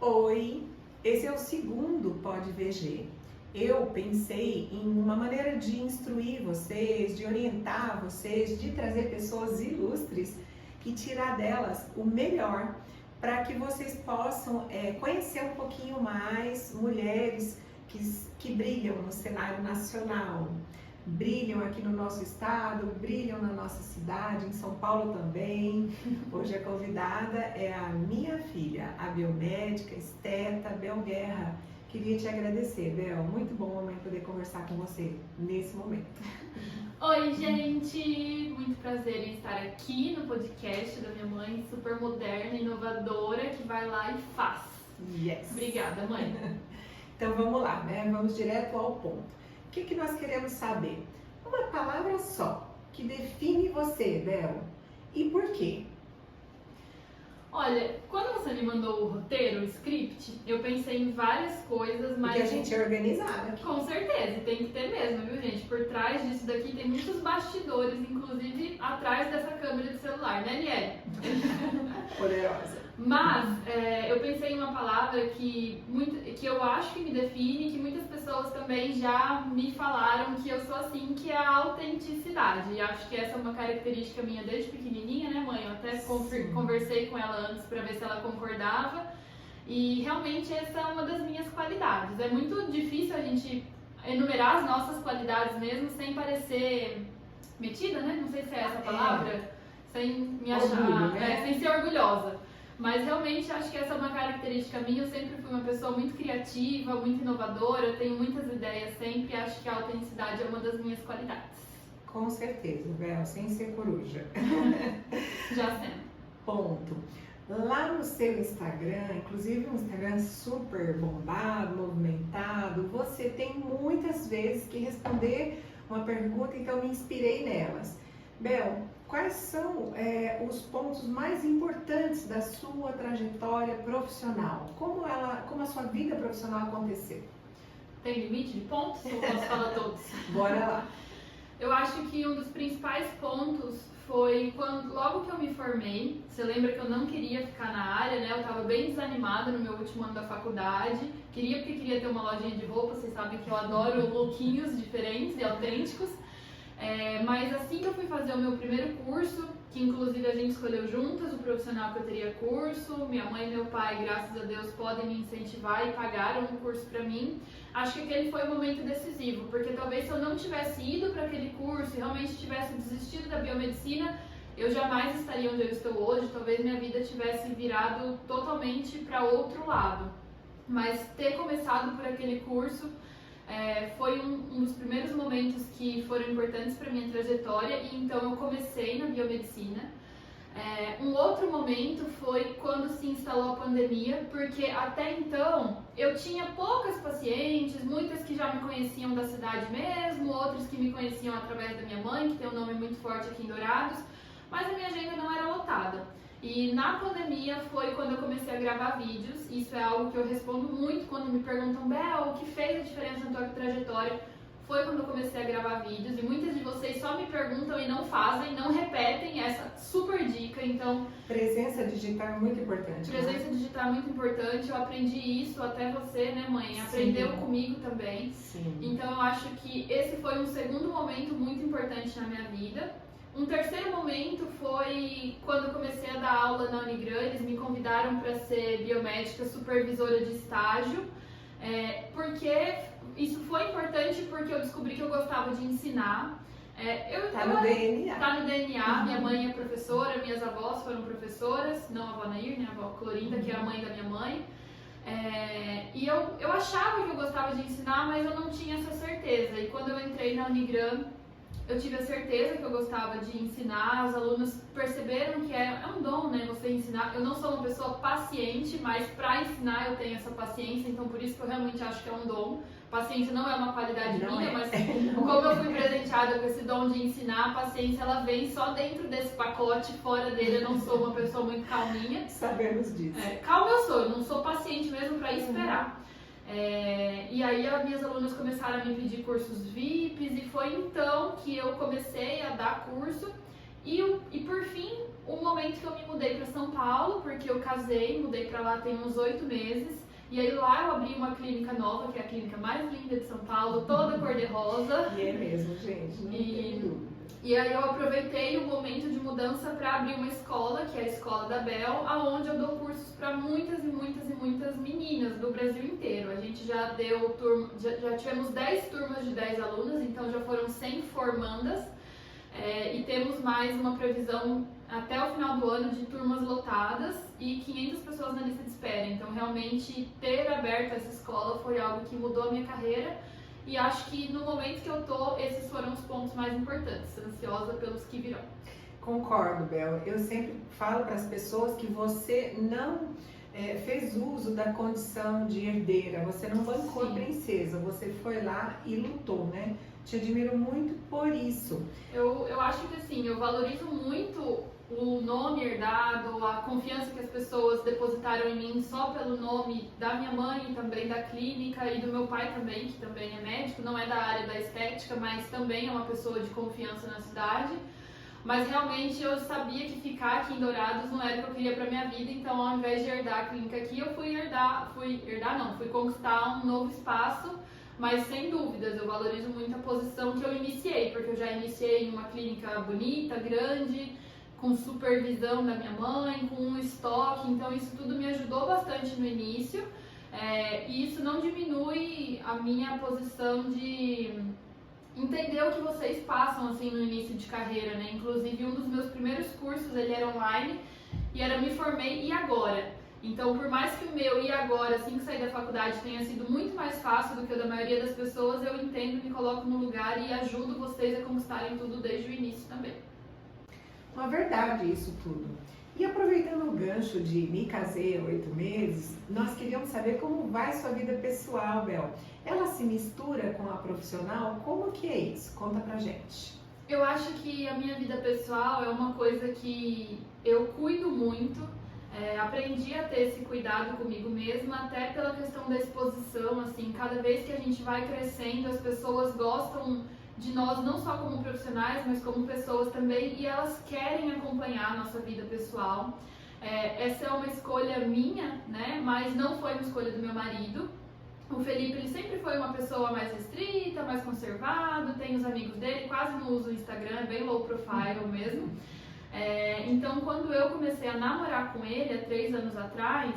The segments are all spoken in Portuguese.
Oi, esse é o segundo Pod VG. Eu pensei em uma maneira de instruir vocês, de orientar vocês, de trazer pessoas ilustres e tirar delas o melhor, para que vocês possam conhecer um pouquinho mais mulheres que brilham no cenário nacional. Brilham aqui no nosso estado, brilham na nossa cidade, em São Paulo também. Hoje a convidada é a minha filha, a biomédica esteta Bel Guerra. Queria te agradecer, Bel. Muito bom poder conversar com você nesse momento. Oi, gente! Muito prazer em estar aqui no podcast da minha mãe, super moderna, inovadora, que vai lá e faz. Yes! Obrigada, mãe. Então vamos lá, né? Vamos direto ao ponto. O que nós queremos saber? Uma palavra só que define você, Bel. E por quê? Olha, quando você me mandou o roteiro, o script, eu pensei em várias coisas, mas... Porque a gente é organizada. Com certeza, tem que ter mesmo, viu, gente? Por trás disso daqui tem muitos bastidores, inclusive atrás dessa câmera de celular, né, Niele? Poderosa. Mas eu pensei em uma palavra que eu acho que me define, que muitas pessoas também já me falaram que eu sou assim, que é a autenticidade. E acho que essa é uma característica minha desde pequenininha, né, mãe? Eu até conversei com ela antes para ver se ela concordava. E realmente essa é uma das minhas qualidades. É muito difícil a gente enumerar as nossas qualidades mesmo sem parecer metida, né? Não sei se é essa a palavra. Sem me achar, orgulho, né? Sem ser orgulhosa. Mas realmente acho que essa é uma característica minha. Eu sempre fui uma pessoa muito criativa, muito inovadora, eu tenho muitas ideias sempre e acho que a autenticidade é uma das minhas qualidades. Com certeza, Bel, sem ser coruja. Já sendo. Ponto. Lá no seu Instagram, inclusive um Instagram super bombado, movimentado, você tem muitas vezes que responder uma pergunta, então me inspirei nelas. Bel, quais são os pontos mais importantes da sua trajetória profissional? Como a sua vida profissional aconteceu? Tem limite de pontos ou posso falar todos? Bora lá. Eu acho que um dos principais pontos foi logo que eu me formei. Você lembra que eu não queria ficar na área, né? Eu estava bem desanimada no meu último ano da faculdade. Porque queria ter uma lojinha de roupa. Vocês sabem que eu adoro lookinhos diferentes e autênticos. Mas assim que eu fui fazer o meu primeiro curso, que inclusive a gente escolheu juntas o profissional que eu teria curso, minha mãe e meu pai, graças a Deus, podem me incentivar e pagaram o curso para mim. Acho que aquele foi um momento decisivo, porque talvez se eu não tivesse ido para aquele curso e realmente tivesse desistido da biomedicina, eu jamais estaria onde eu estou hoje, talvez minha vida tivesse virado totalmente para outro lado. Mas ter começado por aquele curso foi um dos primeiros momentos que foram importantes para minha trajetória e então eu comecei na biomedicina. Um outro momento foi quando se instalou a pandemia, porque até então eu tinha poucas pacientes, muitas que já me conheciam da cidade mesmo, outras que me conheciam através da minha mãe, que tem um nome muito forte aqui em Dourados, mas a minha agenda não era lotada. E na pandemia foi quando eu comecei a gravar vídeos. Isso é algo que eu respondo muito quando me perguntam: Bel, o que fez a diferença na tua trajetória? Foi quando eu comecei a gravar vídeos e muitas de vocês só me perguntam e não fazem, não repetem essa super dica. Então, presença digital é muito importante. Presença digital é muito importante. Eu aprendi isso, até você, né, mãe? Aprendeu comigo também. Sim. Então eu acho que esse foi um segundo momento muito importante na minha vida. Um terceiro momento foi quando eu comecei a dar aula na Unigran. Eles me convidaram para ser biomédica supervisora de estágio, porque isso foi importante porque eu descobri que eu gostava de ensinar. Tá no DNA. Tá no DNA. Minha mãe é professora, minhas avós foram professoras, não a avó Nair, né, a avó Clorinda, que é a mãe da minha mãe. E eu achava que eu gostava de ensinar, mas eu não tinha essa certeza. E quando eu entrei na Unigran, eu tive a certeza que eu gostava de ensinar. As alunas perceberam que é um dom, né, você ensinar. Eu não sou uma pessoa paciente, mas para ensinar eu tenho essa paciência, então por isso que eu realmente acho que é um dom. Paciência não é uma qualidade minha, mas como eu fui presenteada com esse dom de ensinar, a paciência ela vem só dentro desse pacote, fora dele eu não sou uma pessoa muito calminha. Sabemos disso. Calma eu sou, eu não sou paciente mesmo para esperar. E aí as minhas alunas começaram a me pedir cursos VIPs e foi então que eu comecei a dar curso e por fim um momento que eu me mudei para São Paulo, porque eu casei, mudei para lá tem uns 8 meses. E aí lá eu abri uma clínica nova, que é a clínica mais linda de São Paulo, toda cor-de-rosa. E é mesmo, gente, não tem dúvida. E aí eu aproveitei o momento de mudança para abrir uma escola, que é a Escola da Bel, aonde eu dou cursos para muitas e muitas e muitas meninas do Brasil inteiro. A gente já deu turma, já tivemos 10 turmas de 10 alunas, então já foram 100 formandas. E temos mais uma previsão até o final do ano de turmas lotadas e 500 pessoas na lista de espera. Então, realmente, ter aberto essa escola foi algo que mudou a minha carreira e acho que no momento que eu tô, esses foram os pontos mais importantes. Ansiosa pelos que virão. Concordo, Bel. Eu sempre falo para as pessoas que você não fez uso da condição de herdeira, você não bancou a princesa, você foi lá e lutou, né? Te admiro muito por isso. Eu acho que assim, eu valorizo muito o nome herdado, a confiança que as pessoas depositaram em mim só pelo nome da minha mãe, também da clínica e do meu pai também, que também é médico, não é da área da estética, mas também é uma pessoa de confiança na cidade. Mas realmente eu sabia que ficar aqui em Dourados não era o que eu queria para minha vida, então ao invés de herdar a clínica aqui, eu fui conquistar um novo espaço. Mas sem dúvidas, eu valorizo muito a posição que eu iniciei, porque eu já iniciei em uma clínica bonita, grande, com supervisão da minha mãe, com um estoque, então isso tudo me ajudou bastante no início. E isso não diminui a minha posição de entender o que vocês passam assim no início de carreira, né? Inclusive um dos meus primeiros cursos, ele era online e era me formei e agora? Então, por mais que o meu e agora, assim que saí da faculdade, tenha sido muito mais fácil do que o da maioria das pessoas, eu entendo, me coloco no lugar e ajudo vocês a conquistarem tudo desde o início também. Uma verdade isso tudo. E aproveitando o gancho de me casei há 8 meses, nós queríamos saber como vai sua vida pessoal, Bel. Ela se mistura com a profissional? Como que é isso? Conta pra gente. Eu acho que a minha vida pessoal é uma coisa que eu cuido muito. Aprendi a ter esse cuidado comigo mesma, até pela questão da exposição, assim, cada vez que a gente vai crescendo, as pessoas gostam de nós, não só como profissionais, mas como pessoas também, e elas querem acompanhar a nossa vida pessoal. Essa é uma escolha minha, né, mas não foi uma escolha do meu marido. O Felipe, ele sempre foi uma pessoa mais restrita, mais conservado, tem os amigos dele, quase não usa o Instagram, é bem low profile mesmo. Então, quando eu comecei a namorar com ele, há 3 anos atrás,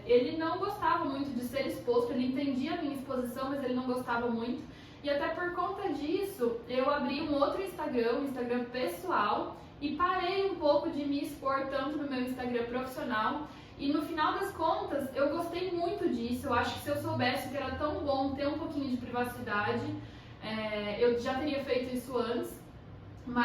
ele não gostava muito de ser exposto, ele entendia a minha exposição, mas ele não gostava muito. E até por conta disso, eu abri um outro Instagram, um Instagram pessoal, e parei um pouco de me expor tanto no meu Instagram profissional. E no final das contas, eu gostei muito disso, eu acho que se eu soubesse que era tão bom ter um pouquinho de privacidade, eu já teria feito isso antes.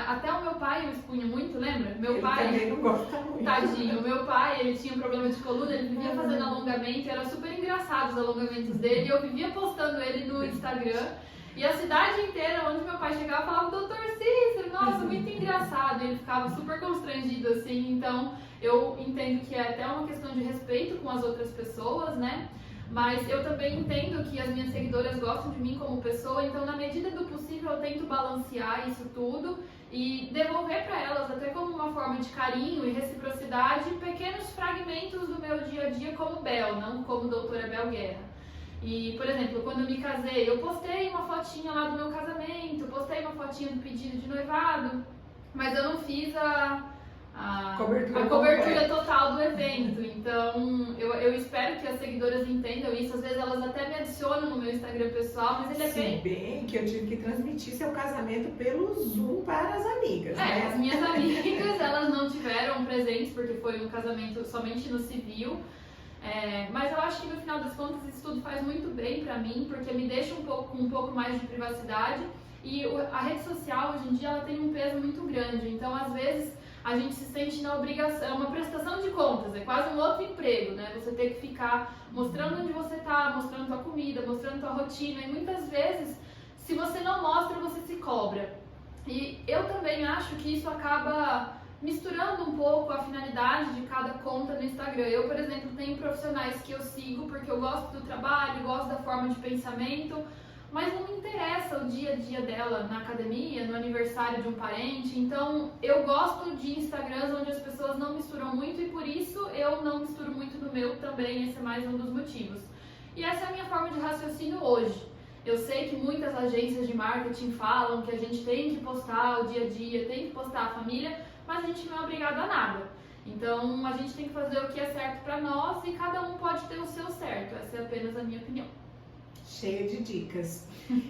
Até o meu pai eu expunha muito, lembra? Meu pai também não gosta muito. Tadinho, meu pai, ele tinha um problema de coluna, ele vivia fazendo alongamento, era super engraçado os alongamentos dele, e eu vivia postando ele no Instagram. E a cidade inteira, onde meu pai chegava, falava, doutor Cícero, nossa, muito engraçado. E ele ficava super constrangido, assim. Então, eu entendo que é até uma questão de respeito com as outras pessoas, né? Mas eu também entendo que as minhas seguidoras gostam de mim como pessoa, então na medida do possível eu tento balancear isso tudo e devolver para elas, até como uma forma de carinho e reciprocidade, pequenos fragmentos do meu dia a dia como Bel, não como doutora Bel Guerra. E, por exemplo, quando eu me casei, eu postei uma fotinha lá do meu casamento, postei uma fotinha do pedido de noivado, mas eu não fiz a cobertura total do evento. Então, eu espero que as seguidoras entendam isso. Às vezes elas até me adicionam no meu Instagram pessoal, mas ele é bem que eu tive que transmitir seu casamento pelo Zoom para as amigas, né? As minhas amigas, elas não tiveram presentes porque foi um casamento somente no civil. Mas eu acho que no final das contas isso tudo faz muito bem pra mim, porque me deixa com um pouco mais de privacidade. E a rede social hoje em dia ela tem um peso muito grande, então às vezes a gente se sente na obrigação, é uma prestação de contas, é quase um outro emprego, né? Você tem que ficar mostrando onde você tá, mostrando tua comida, mostrando tua rotina, e muitas vezes, se você não mostra, você se cobra. E eu também acho que isso acaba misturando um pouco a finalidade de cada conta no Instagram. Eu, por exemplo, tenho profissionais que eu sigo porque eu gosto do trabalho, gosto da forma de pensamento, mas não me interessa o dia a dia dela na academia, no aniversário de um parente. Então eu gosto de Instagrams onde as pessoas não misturam muito e por isso eu não misturo muito no meu também, esse é mais um dos motivos. E essa é a minha forma de raciocínio hoje. Eu sei que muitas agências de marketing falam que a gente tem que postar o dia a dia, tem que postar a família, mas a gente não é obrigado a nada. Então a gente tem que fazer o que é certo para nós e cada um pode ter o seu certo. Essa é apenas a minha opinião. Cheia de dicas.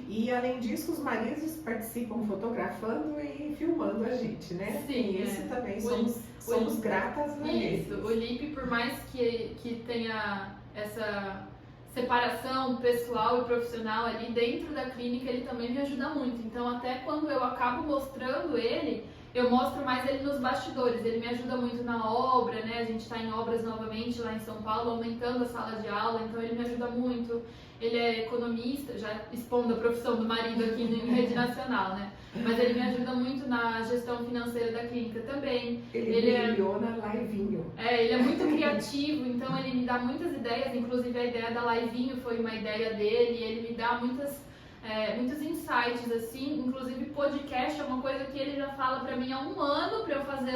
E além disso, os maridos participam fotografando e filmando a gente, né? Sim, isso também o somos gratas a eles. Isso, o Lipe, por mais que tenha essa separação pessoal e profissional ali dentro da clínica, ele também me ajuda muito. Então até quando eu acabo mostrando ele, eu mostro mais ele nos bastidores. Ele me ajuda muito na obra, né? A gente está em obras novamente lá em São Paulo, aumentando a sala de aula, então ele me ajuda muito. Ele é economista, já expondo a profissão do marido aqui em rede nacional, né? Mas ele me ajuda muito na gestão financeira da clínica também. Ele brilhou na Livinho. Ele é muito criativo, então ele me dá muitas ideias, inclusive a ideia da Livinho foi uma ideia dele, ele me dá muitos insights, assim, inclusive podcast é uma coisa que ele já fala pra mim há um ano pra eu fazer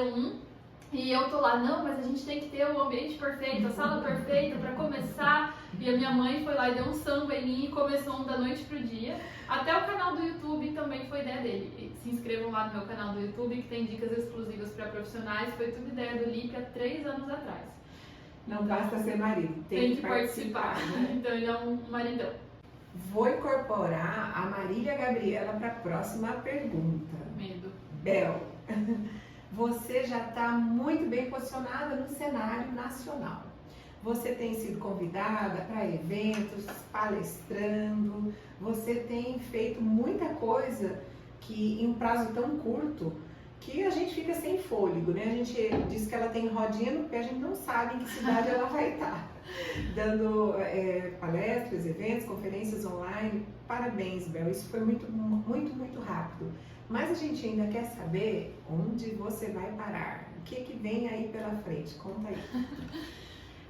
e eu tô lá, não, mas a gente tem que ter o ambiente perfeito, a sala perfeita pra começar. E a minha mãe foi lá e deu um samba em mim e começou da noite pro dia. Até o canal do YouTube também foi ideia dele. E se inscrevam lá no meu canal do YouTube que tem dicas exclusivas para profissionais. Foi tudo ideia do Lipe há 3 anos atrás. Não basta ser marido, tem que participar. Né? Então ele é um maridão. Vou incorporar a Marília Gabriela para a próxima pergunta. Medo. Bel, você já está muito bem posicionada no cenário nacional. Você tem sido convidada para eventos, palestrando, você tem feito muita coisa que em um prazo tão curto que a gente fica sem fôlego, né? A gente diz que ela tem rodinha no pé, a gente não sabe em que cidade ela vai estar. Dando palestras, eventos, conferências online. Parabéns, Bel, isso foi muito, muito, muito rápido. Mas a gente ainda quer saber onde você vai parar, o que vem aí pela frente, conta aí.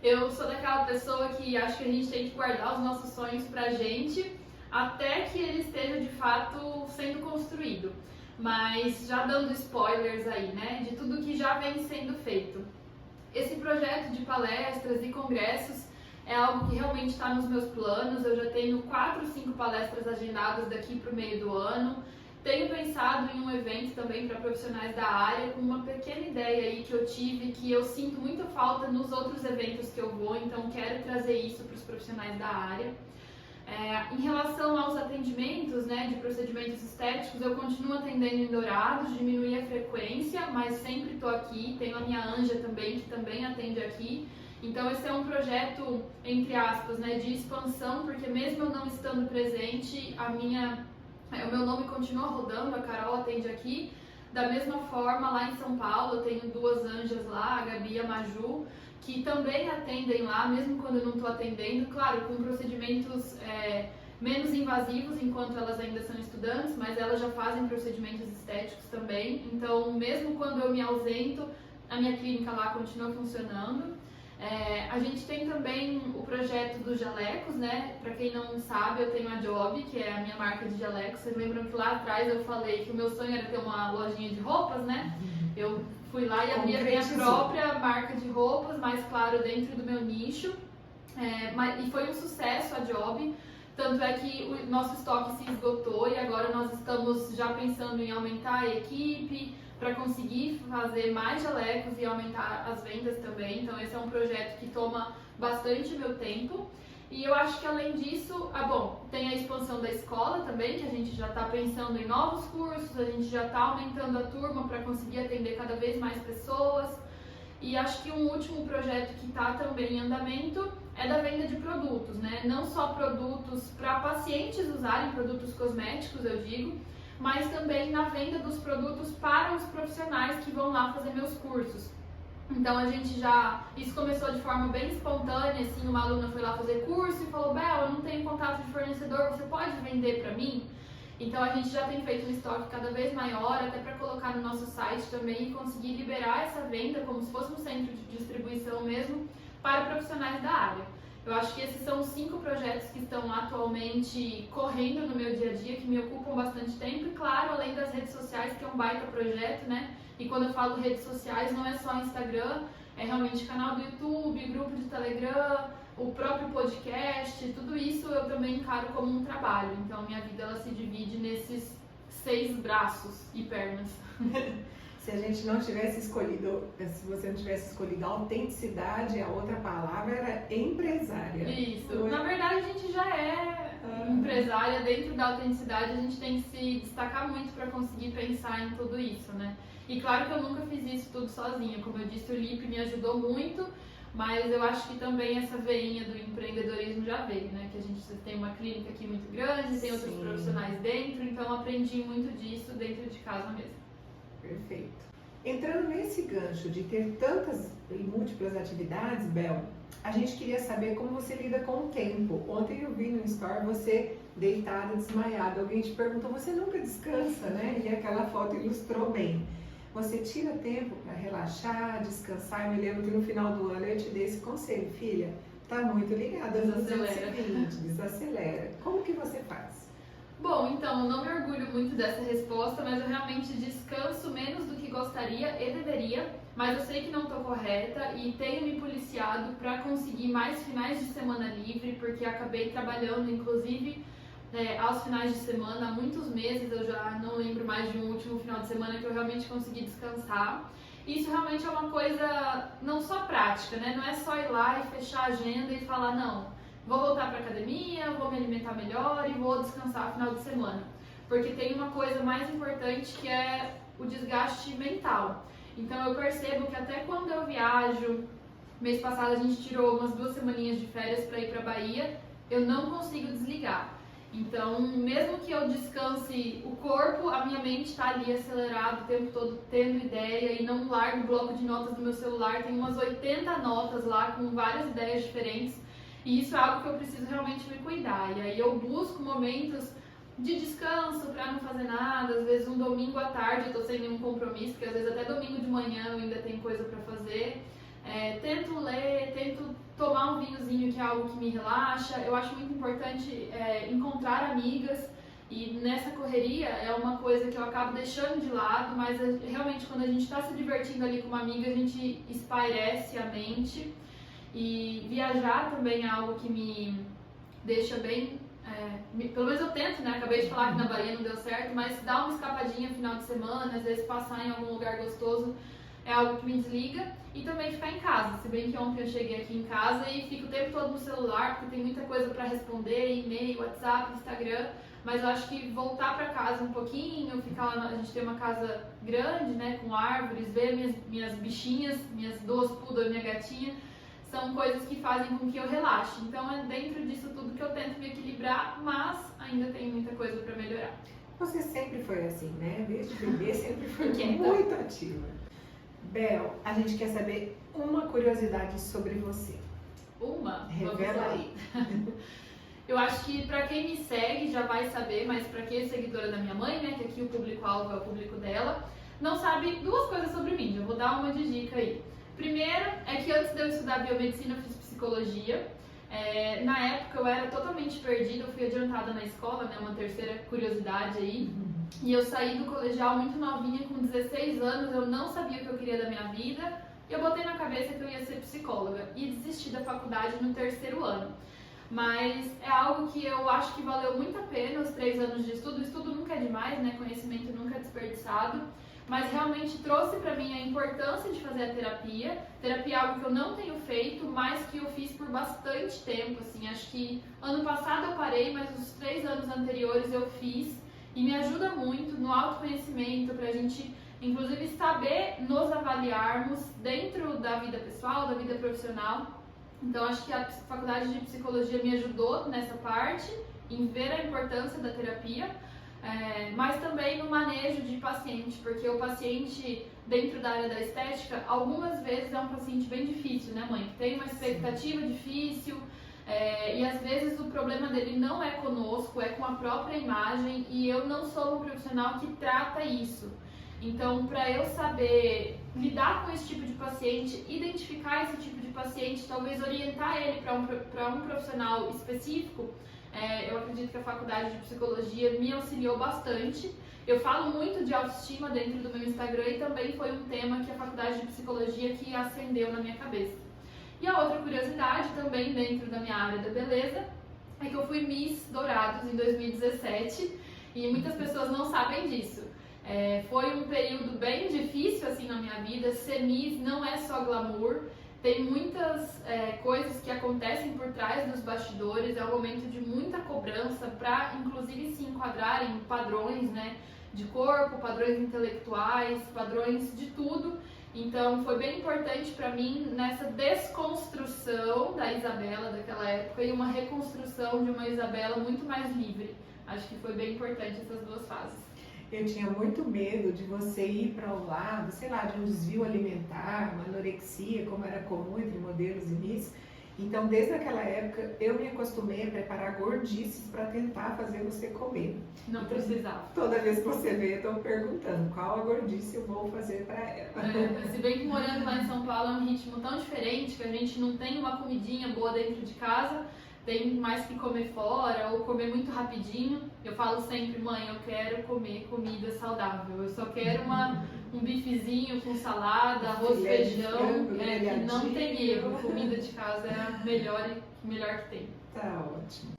Eu sou daquela pessoa que acho que a gente tem que guardar os nossos sonhos pra gente até que ele esteja de fato sendo construído. Mas já dando spoilers aí, né, de tudo que já vem sendo feito. Esse projeto de palestras e congressos é algo que realmente está nos meus planos. Eu já tenho 4 ou 5 palestras agendadas daqui para o meio do ano. Tenho pensado em um evento também para profissionais da área, com uma pequena ideia aí que eu tive, que eu sinto muita falta nos outros eventos que eu vou, então quero trazer isso para os profissionais da área. Em relação aos atendimentos, né, de procedimentos estéticos, eu continuo atendendo em Dourados, diminui a frequência, mas sempre estou aqui. Tenho a minha Anja também, que também atende aqui. Então esse é um projeto, entre aspas, né, de expansão, porque mesmo eu não estando presente, o meu nome continua rodando, a Carol atende aqui. Da mesma forma, lá em São Paulo, eu tenho 2 anjas lá, a Gabi e a Maju, que também atendem lá, mesmo quando eu não estou atendendo, claro, com procedimentos menos invasivos, enquanto elas ainda são estudantes, mas elas já fazem procedimentos estéticos também. Então, mesmo quando eu me ausento, a minha clínica lá continua funcionando. A gente tem também o projeto dos jalecos, né? Para quem não sabe, eu tenho a Job, que é a minha marca de jalecos. Vocês lembram que lá atrás eu falei que o meu sonho era ter uma lojinha de roupas, né? Eu fui lá e abri a minha própria marca de roupas, mas claro, dentro do meu nicho. E foi um sucesso a Job. Tanto é que o nosso estoque se esgotou e agora nós estamos já pensando em aumentar a equipe para conseguir fazer mais jalecos e aumentar as vendas também. Então esse é um projeto que toma bastante meu tempo. E eu acho que além disso, tem a expansão da escola também, que a gente já está pensando em novos cursos, a gente já está aumentando a turma para conseguir atender cada vez mais pessoas. E acho que um último projeto que está também em andamento é da venda de produtos, né? Não só produtos para pacientes usarem, produtos cosméticos, eu digo, mas também na venda dos produtos para os profissionais que vão lá fazer meus cursos. Então isso começou de forma bem espontânea, assim, uma aluna foi lá fazer curso e falou: Bel, eu não tenho contato de fornecedor, você pode vender para mim? Então a gente já tem feito um estoque cada vez maior, até para colocar no nosso site também e conseguir liberar essa venda como se fosse um centro de distribuição mesmo para profissionais da área. Eu acho que esses são os 5 projetos que estão atualmente correndo no meu dia a dia, que me ocupam bastante tempo. E claro, além das redes sociais, que é um baita projeto, né? E quando eu falo redes sociais, não é só Instagram, é realmente canal do YouTube, grupo de Telegram, o próprio podcast, tudo isso eu também encaro como um trabalho. Então minha vida ela se divide nesses 6 braços e pernas. Se a gente não tivesse escolhido, se você não tivesse escolhido a autenticidade, a outra palavra era empresária. Isso. Na verdade, a gente já é empresária. Dentro da autenticidade, a gente tem que se destacar muito para conseguir pensar em tudo isso, né? E claro que eu nunca fiz isso tudo sozinha. Como eu disse, o Lipe me ajudou muito, mas eu acho que também essa veinha do empreendedorismo já veio, né? Que a gente tem uma clínica aqui muito grande, tem outros profissionais dentro, então eu aprendi muito disso dentro de casa mesmo. Perfeito. Entrando nesse gancho de ter tantas e múltiplas atividades, Bel, a gente queria saber como você lida com o tempo. Ontem eu vi no Store você deitada, desmaiada. Alguém te perguntou, você nunca descansa, né? E aquela foto ilustrou bem. Você tira tempo para relaxar, descansar. Eu me lembro que no final do ano eu te dei esse conselho, filha, tá muito ligada nos 220, desacelera. Como que você faz? Bom, então, eu não me orgulho muito dessa resposta, mas eu realmente descanso menos do que gostaria e deveria, mas eu sei que não estou correta e tenho me policiado para conseguir mais finais de semana livre, porque acabei trabalhando, inclusive, aos finais de semana, há muitos meses, eu já não lembro mais de um último final de semana que eu realmente consegui descansar. E isso realmente é uma coisa não só prática, né? Não é só ir lá e fechar a agenda e falar, não, vou voltar para academia, vou me alimentar melhor e vou descansar no final de semana. Porque tem uma coisa mais importante que é o desgaste mental. Então eu percebo que até quando eu viajo, mês passado a gente tirou umas 2 semaninhas de férias para ir para Bahia, eu não consigo desligar. Então, mesmo que eu descanse o corpo, a minha mente está ali acelerada o tempo todo, tendo ideia, e não largo o bloco de notas do meu celular, tem umas 80 notas lá com várias ideias diferentes. E isso é algo que eu preciso realmente me cuidar. E aí eu busco momentos de descanso para não fazer nada. Às vezes um domingo à tarde eu tô sem nenhum compromisso, porque às vezes até domingo de manhã eu ainda tenho coisa para fazer. Tento ler, tento tomar um vinhozinho, que é algo que me relaxa. Eu acho muito importante encontrar amigas. E nessa correria é uma coisa que eu acabo deixando de lado, mas realmente quando a gente está se divertindo ali com uma amiga, a gente espairece a mente. E viajar também é algo que me deixa bem, pelo menos eu tento, né? Acabei de falar que na Bahia não deu certo, mas dar uma escapadinha no final de semana, às vezes passar em algum lugar gostoso, é algo que me desliga. E também ficar em casa, se bem que ontem eu cheguei aqui em casa e fico o tempo todo no celular, porque tem muita coisa para responder, e-mail, WhatsApp, Instagram, mas eu acho que voltar para casa um pouquinho, ficar lá, a gente tem uma casa grande, né, com árvores, ver minhas bichinhas, minhas 2 poodle e minha gatinha, são coisas que fazem com que eu relaxe. Então é dentro disso tudo que eu tento me equilibrar, mas ainda tem muita coisa para melhorar. Você sempre foi assim, né? Desde bebê sempre foi muito ativa. Bel, a gente quer saber uma curiosidade sobre você. Uma? Revela aí. Eu acho que pra quem me segue já vai saber, mas pra quem é seguidora da minha mãe, né, que aqui o público-alvo é o público dela, não sabe 2 coisas sobre mim. Já vou dar uma de dica aí. Primeiro é que antes de eu estudar biomedicina eu fiz psicologia. Na época eu era totalmente perdida, eu fui adiantada na escola, né, uma terceira curiosidade aí. E eu saí do colegial muito novinha, com 16 anos, eu não sabia o que eu queria da minha vida. Eu botei na cabeça que eu ia ser psicóloga e desisti da faculdade no 3º ano. Mas é algo que eu acho que valeu muito a pena, os 3 anos de estudo. O estudo nunca é demais, né? Conhecimento nunca é desperdiçado. Mas realmente trouxe pra mim a importância de fazer a terapia. Terapia é algo que eu não tenho feito, mas que eu fiz por bastante tempo, assim. Acho que ano passado eu parei, mas os 3 anos anteriores eu fiz. E me ajuda muito no autoconhecimento, pra gente, inclusive, saber nos avaliarmos dentro da vida pessoal, da vida profissional. Então, acho que a faculdade de psicologia me ajudou nessa parte, em ver a importância da terapia. Mas também no manejo de paciente, porque o paciente dentro da área da estética, algumas vezes é um paciente bem difícil, né, mãe? Que tem uma expectativa difícil, e às vezes o problema dele não é conosco, é com a própria imagem, e eu não sou uma profissional que trata isso. Então, para eu saber lidar com esse tipo de paciente, identificar esse tipo de paciente, talvez orientar ele para um profissional específico, eu acredito que a faculdade de psicologia me auxiliou bastante. Eu falo muito de autoestima dentro do meu Instagram e também foi um tema que a faculdade de psicologia que acendeu na minha cabeça. E a outra curiosidade também dentro da minha área da beleza é que eu fui Miss Dourados em 2017 e muitas pessoas não sabem disso. Foi um período bem difícil assim na minha vida. Ser Miss não é só glamour, tem muitas coisas que acontecem por trás dos bastidores, é um momento de muita cobrança para inclusive se enquadrar em padrões, né, de corpo, padrões intelectuais, padrões de tudo. Então foi bem importante para mim nessa desconstrução da Isabela daquela época e uma reconstrução de uma Isabela muito mais livre. Acho que foi bem importante essas duas fases. Eu tinha muito medo de você ir para o lado, sei lá, de um desvio alimentar, uma anorexia, como era comum entre modelos e Miss. Então, desde aquela época, eu me acostumei a preparar gordices para tentar fazer você comer. Não precisava. Toda vez que você vê, eu estou perguntando qual a gordice eu vou fazer para ela. Se bem que morando lá em São Paulo é um ritmo tão diferente que a gente não tem uma comidinha boa dentro de casa, tem mais que comer fora ou comer muito rapidinho. Eu falo sempre, mãe, eu quero comer comida saudável. Eu só quero um bifezinho com salada, arroz, feijão, que não tem erro. Comida de casa é a melhor que tem. Tá ótimo.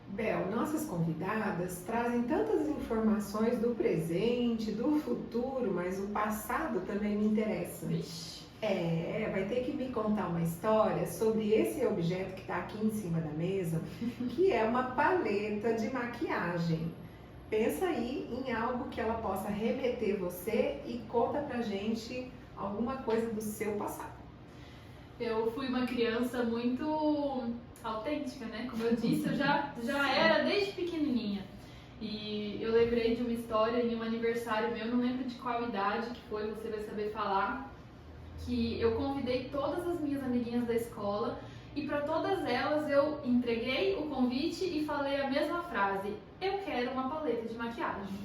Bel, nossas convidadas trazem tantas informações do presente, do futuro, mas o passado também me interessa. Vixe. Vai ter que me contar uma história sobre esse objeto que está aqui em cima da mesa, que é uma paleta de maquiagem. Pensa aí em algo que ela possa remeter você e conta pra gente alguma coisa do seu passado. Eu fui uma criança muito autêntica, né? Como eu disse, eu já era desde pequenininha. E eu lembrei de uma história em um aniversário meu, não lembro de qual idade que foi, você vai saber falar, que eu convidei todas as minhas amiguinhas da escola e para todas elas eu entreguei o convite e falei a mesma frase: eu quero uma paleta de maquiagem.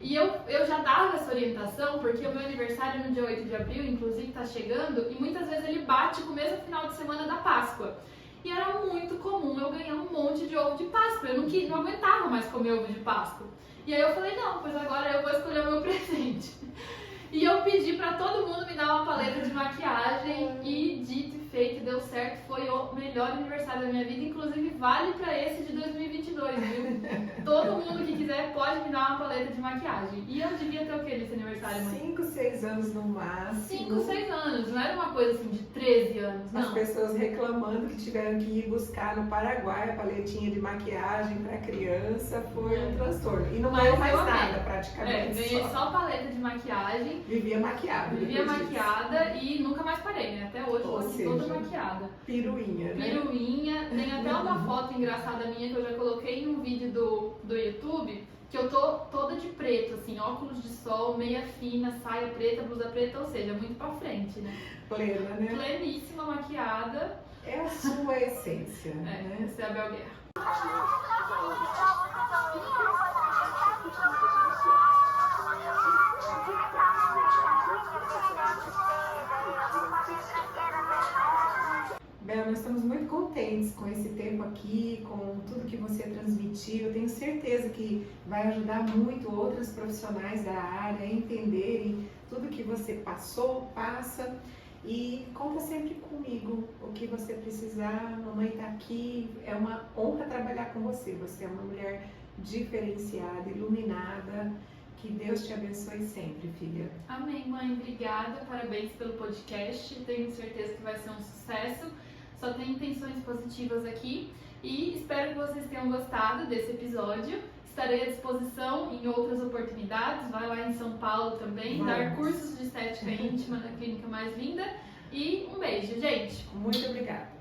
E eu já dava essa orientação porque o meu aniversário no dia 8 de abril, inclusive, está chegando e muitas vezes ele bate com o mesmo final de semana da Páscoa. E era muito comum eu ganhar um monte de ovo de Páscoa, eu não aguentava mais comer ovo de Páscoa. E aí eu falei, não, pois agora eu vou escolher o meu presente. E eu pedi pra todo mundo me dar uma paleta de maquiagem e dito e feito, deu certo, foi o melhor aniversário da minha vida, inclusive vale pra esse de 2022, viu? Todo mundo que quiser pode me dar uma paleta de maquiagem. E eu devia ter o que nesse aniversário, mãe? 5, 6 anos no máximo. 5, 6 anos, não era uma coisa assim de 13 anos, não. As pessoas reclamando que tiveram que ir buscar no Paraguai a paletinha de maquiagem pra criança, foi um transtorno. E não ganhou mais nada praticamente. Ganhei só paleta de maquiagem. Vivia maquiada. Vivia maquiada e nunca mais parei, né? Até hoje eu tô toda maquiada. Piruinha, né? Piruinha. Tem até uma foto engraçada minha que eu já coloquei em um vídeo do YouTube, que eu tô toda de preto, assim, óculos de sol, meia fina, saia preta, blusa preta, ou seja, muito pra frente, né? Plena, né? Pleníssima, maquiada. É a sua essência, né? Essa é a Bel Guerra. Bel, nós estamos muito contentes com esse tempo aqui, com tudo que você transmitiu. Eu tenho certeza que vai ajudar muito outros profissionais da área a entenderem tudo que você passou, passa. E conta sempre comigo o que você precisar. A mamãe está aqui. É uma honra trabalhar com você. Você é uma mulher diferenciada, iluminada. Que Deus te abençoe sempre, filha. Amém, mãe. Obrigada. Parabéns pelo podcast. Tenho certeza que vai ser um sucesso. Só tenho intenções positivas aqui. E espero que vocês tenham gostado desse episódio. Estarei à disposição em outras oportunidades. Vai lá em São Paulo também, dar cursos de estética íntima na Clínica Mais Linda. E um beijo, gente. Muito obrigada.